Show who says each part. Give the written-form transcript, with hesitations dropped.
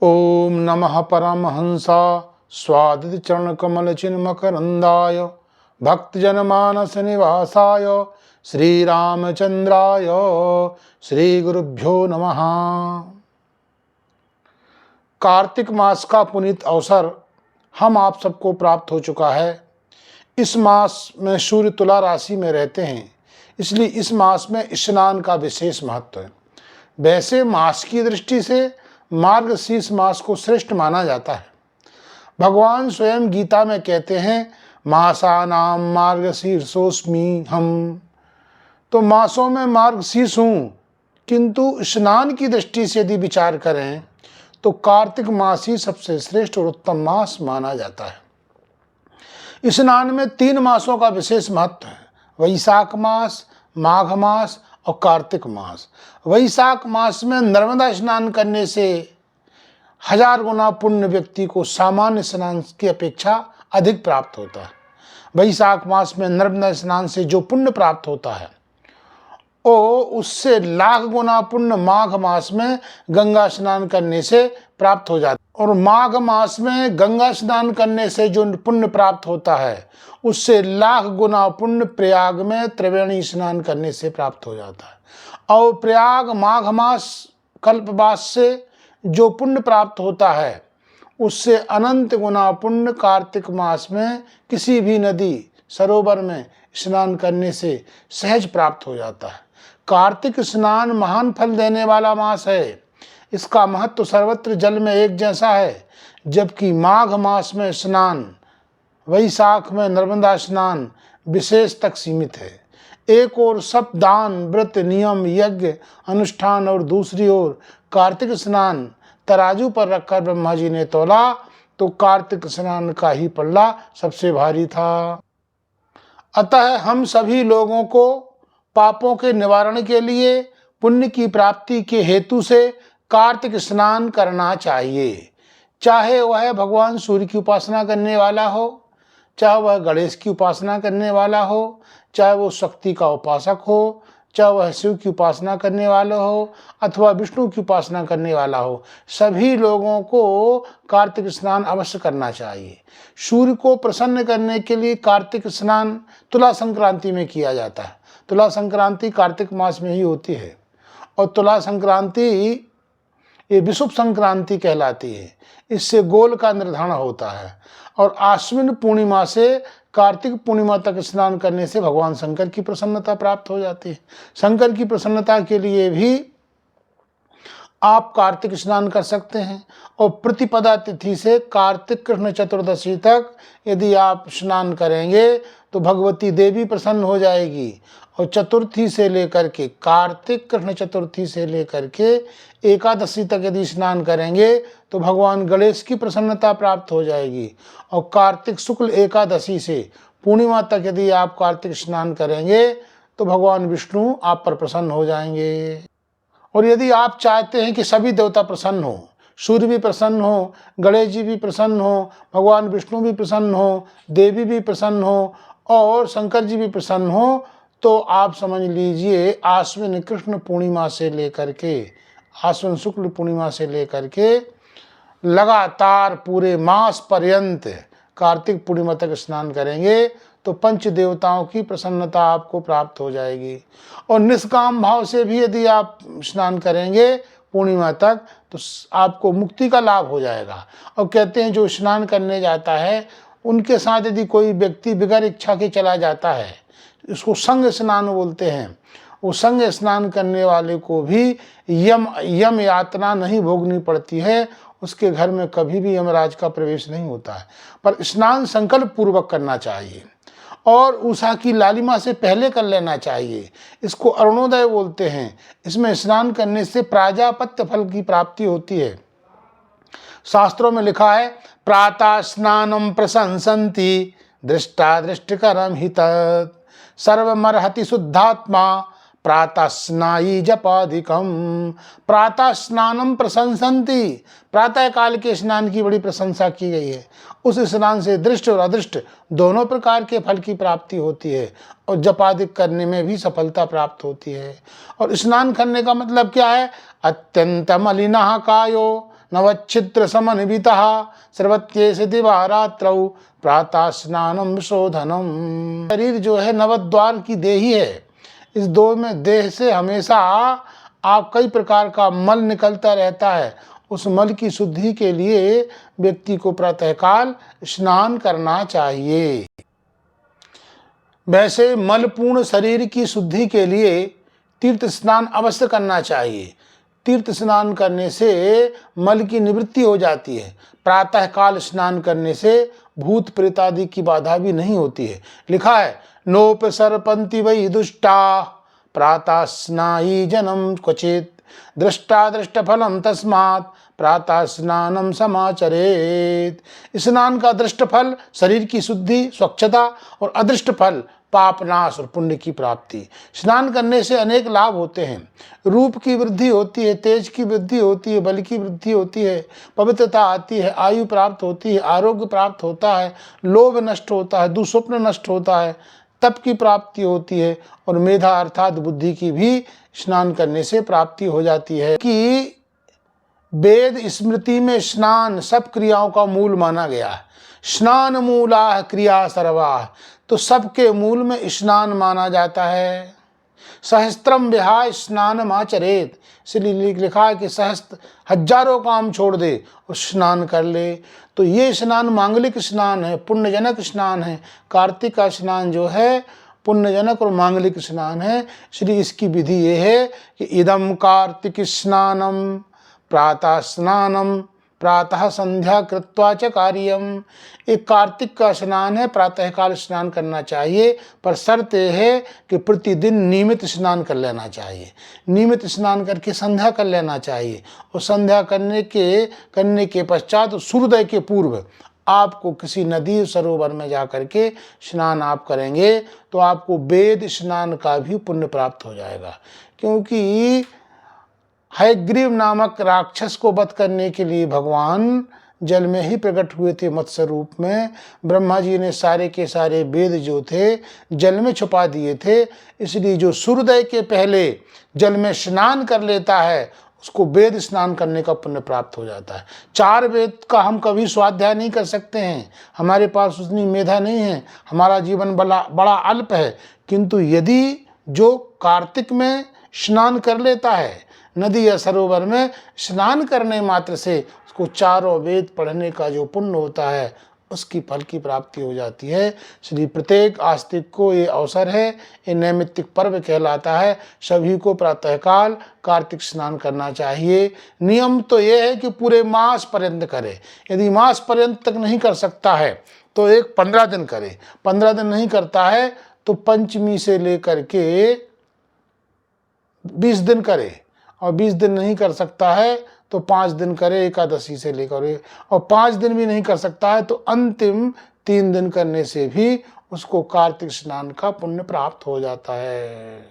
Speaker 1: ओम नमः परमहंसा स्वादित चरण कमल चिन्मकरंदाय भक्तजनमानस निवासाय श्री रामचंद्राय श्री गुरुभ्यो नमः। कार्तिक मास का पुनीत अवसर हम आप सबको प्राप्त हो चुका है। इस मास में सूर्य तुला राशि में रहते हैं, इसलिए इस मास में स्नान का विशेष महत्व है। वैसे मास की दृष्टि से मार्गशीर्ष मास को श्रेष्ठ माना जाता है। भगवान स्वयं गीता में कहते हैं, मासानाम मार्गशीर्षोस्मि हम। तो मासों में मार्गशीर्ष हूँ, किंतु स्नान की दृष्टि से यदि विचार करें तो कार्तिक मास ही सबसे श्रेष्ठ और उत्तम मास माना जाता है। स्नान में 3 मासों का विशेष महत्व है, वैशाख मास, माघ मास और कार्तिक मास। वैशाख मास में नर्मदा स्नान करने से 1000 गुना पुण्य व्यक्ति को सामान्य स्नान की अपेक्षा अधिक प्राप्त होता है। वैशाख मास में नर्मदा स्नान से जो पुण्य प्राप्त होता है उससे लाख गुना पुण्य माघ मास में गंगा स्नान करने से प्राप्त हो जाता है। और माघ मास में गंगा स्नान करने से जो पुण्य प्राप्त होता है उससे लाख गुना पुण्य प्रयाग में त्रिवेणी स्नान करने से प्राप्त हो जाता है। और प्रयाग माघ मास कल्पवास से जो पुण्य प्राप्त होता है उससे अनंत गुना पुण्य कार्तिक मास में किसी भी नदी सरोवर में स्नान करने से सहज प्राप्त हो जाता है। कार्तिक स्नान महान फल देने वाला मास है। इसका महत्व सर्वत्र जल में एक जैसा है, जबकि माघ मास में स्नान, वैशाख में नर्मदा स्नान विशेष तक सीमित है। एक ओर सब दान, व्रत, नियम, यज्ञ, अनुष्ठान और दूसरी ओर कार्तिक स्नान तराजू पर रखकर ब्रह्मा जी ने तोला तो कार्तिक स्नान का ही पल्ला सबसे भारी था। अतः हम सभी लोगों को पापों के निवारण के लिए, पुण्य की प्राप्ति के हेतु से कार्तिक स्नान करना चाहिए। चाहे वह भगवान सूर्य की उपासना करने वाला हो, चाहे वह गणेश की उपासना करने वाला हो, चाहे वो शक्ति का उपासक हो, चाहे वह शिव की उपासना करने वाला हो अथवा विष्णु की उपासना करने वाला हो, सभी लोगों को कार्तिक स्नान अवश्य करना चाहिए। सूर्य को प्रसन्न करने के लिए कार्तिक स्नान तुला संक्रांति में किया जाता है। तुला संक्रांति कार्तिक मास में ही होती है और तुला संक्रांति ये विषुव संक्रांति कहलाती है। इससे गोल का निर्धारण होता है और आश्विन पूर्णिमा से कार्तिक पूर्णिमा तक स्नान करने से भगवान शंकर की प्रसन्नता प्राप्त हो जाती है। शंकर की प्रसन्नता के लिए भी आप कार्तिक स्नान कर सकते हैं। और प्रतिपदा तिथि से कार्तिक कृष्ण चतुर्दशी तक यदि आप स्नान करेंगे तो भगवती देवी प्रसन्न हो जाएगी। और चतुर्थी से लेकर के, कार्तिक कृष्ण चतुर्थी से लेकर के एकादशी तक यदि स्नान करेंगे तो भगवान गणेश की प्रसन्नता प्राप्त हो जाएगी। और कार्तिक शुक्ल एकादशी से पूर्णिमा तक यदि आप कार्तिक स्नान करेंगे तो भगवान विष्णु आप पर प्रसन्न हो जाएंगे। और यदि आप चाहते हैं कि सभी देवता प्रसन्न हो, सूर्य भी प्रसन्न हो, गणेश जी भी प्रसन्न हो, भगवान विष्णु भी प्रसन्न हो, देवी भी प्रसन्न हो और शंकर जी भी प्रसन्न हो, तो आप समझ लीजिए आश्विन कृष्ण पूर्णिमा से लेकर के, आश्विन शुक्ल पूर्णिमा से लेकर के लगातार पूरे मास पर्यंत कार्तिक पूर्णिमा तक स्नान करेंगे तो पंच देवताओं की प्रसन्नता आपको प्राप्त हो जाएगी। और निष्काम भाव से भी यदि आप स्नान करेंगे पूर्णिमा तक तो आपको मुक्ति का लाभ हो जाएगा। और कहते हैं जो स्नान करने जाता है उनके साथ यदि कोई व्यक्ति बिगैर इच्छा के चला जाता है, इसको संग स्नान बोलते हैं, वो संग स्नान करने वाले को भी यम यातना नहीं भोगनी पड़ती है। उसके घर में कभी भी यमराज का प्रवेश नहीं होता है। पर स्नान संकल्प पूर्वक करना चाहिए और उषा की लालिमा से पहले कर लेना चाहिए। इसको अरुणोदय बोलते हैं। इसमें स्नान करने से प्राजापत्य फल की प्राप्ति होती है। शास्त्रों में लिखा है, प्रातः स्नानम प्रशंसन्ति दृष्टा दृष्टिकरम हित सर्वमर्हति शुद्धात्मा प्रातः स्नायी जपाधिकम। प्रातः स्नानम प्रशंसन्ति, प्रातः काल के स्नान की बड़ी प्रशंसा की गई है। उस स्नान से दृष्ट और अदृष्ट दोनों प्रकार के फल की प्राप्ति होती है और जपाधिक करने में भी सफलता प्राप्त होती है। और स्नान करने का मतलब क्या है? अत्यंत मलिनः कायो नवच्छिद्र समन्वितः सर्वत्येष दिवारात्रौ प्रातः स्नानम शोधनम। शरीर जो है नवद्वार की देही है। इस देह से हमेशा आप कई प्रकार का मल निकलता रहता है। उस मल की शुद्धि के लिए व्यक्ति को प्रातःकाल स्नान करना चाहिए। वैसे मलपूर्ण शरीर की शुद्धि के लिए तीर्थ स्नान अवश्य करना चाहिए। तीर्थ स्नान करने से मल की निवृत्ति हो जाती है। प्रातःकाल स्नान करने से भूत प्रेत आदि की बाधा भी नहीं होती है। लिखा है नोपसर्पन्ति वै दुष्टा प्रातः स्नायी जनम क्वचित दृष्टा दृष्ट फलम तस्मात् प्रातः स्नानम समाचरेत। स्नान का दृष्ट फल शरीर की शुद्धि स्वच्छता और अदृष्ट फल पापनाश और पुण्य की प्राप्ति। स्नान करने से अनेक लाभ होते हैं। रूप की वृद्धि होती है, तेज की वृद्धि होती है, बल की वृद्धि होती है, पवित्रता आती है, आयु प्राप्त होती है, आरोग्य प्राप्त होता है, लोभ नष्ट होता है, दुस्वप्न नष्ट होता है, तप की प्राप्ति होती है और मेधा अर्थात बुद्धि की भी स्नान करने से प्राप्ति हो जाती है। कि वेद स्मृति में स्नान सब क्रियाओं का मूल माना गया है। स्नान मूला क्रिया सर्वा, तो सबके मूल में स्नान माना जाता है। सहस्त्रम विहाय स्नानम आचरेत, इसलिए लिखा है कि सहस्त्र हजारों काम छोड़ दे और स्नान कर ले। तो ये स्नान मांगलिक स्नान है, पुण्यजनक स्नान है। कार्तिक का स्नान जो है पुण्यजनक और मांगलिक स्नान है। इसलिए इसकी विधि ये है कि इदम कार्तिक स्नानम प्रातः स्नानम प्रातः संध्या कृत्वा च कार्यम। एक कार्तिक का स्नान है, प्रातःकाल स्नान करना चाहिए, पर शर्त यह है कि प्रतिदिन नियमित स्नान कर लेना चाहिए। नियमित स्नान करके संध्या कर लेना चाहिए और संध्या करने के पश्चात सूर्योदय के पूर्व आपको किसी नदी सरोवर में जा करके स्नान आप करेंगे तो आपको वेद स्नान का भी पुण्य प्राप्त हो जाएगा। क्योंकि हयग्रीव नामक राक्षस को वध करने के लिए भगवान जल में ही प्रकट हुए थे मत्स्य रूप में। ब्रह्मा जी ने सारे के सारे वेद जो थे जल में छुपा दिए थे। इसलिए जो सूर्योदय के पहले जल में स्नान कर लेता है उसको वेद स्नान करने का पुण्य प्राप्त हो जाता है। 4 वेद का हम कभी स्वाध्याय नहीं कर सकते हैं, हमारे पास उतनी मेधा नहीं है, हमारा जीवन बड़ा अल्प है। किंतु यदि जो कार्तिक में स्नान कर लेता है, नदी या सरोवर में स्नान करने मात्र से उसको 4 वेद पढ़ने का जो पुण्य होता है उसकी फल की प्राप्ति हो जाती है। इसलिए प्रत्येक आस्तिक को ये अवसर है, ये नैमित्तिक पर्व कहलाता है। सभी को प्रातःकाल कार्तिक स्नान करना चाहिए। नियम तो ये है कि पूरे मास पर्यंत करे। यदि मास पर्यंत तक नहीं कर सकता है तो एक 15 दिन करे। 15 दिन नहीं करता है तो पंचमी से लेकर के 20 दिन करे, और 20 दिन नहीं कर सकता है तो 5 दिन करे एकादशी से लेकर, और 5 दिन भी नहीं कर सकता है तो अंतिम 3 दिन करने से भी उसको कार्तिक स्नान का पुण्य प्राप्त हो जाता है।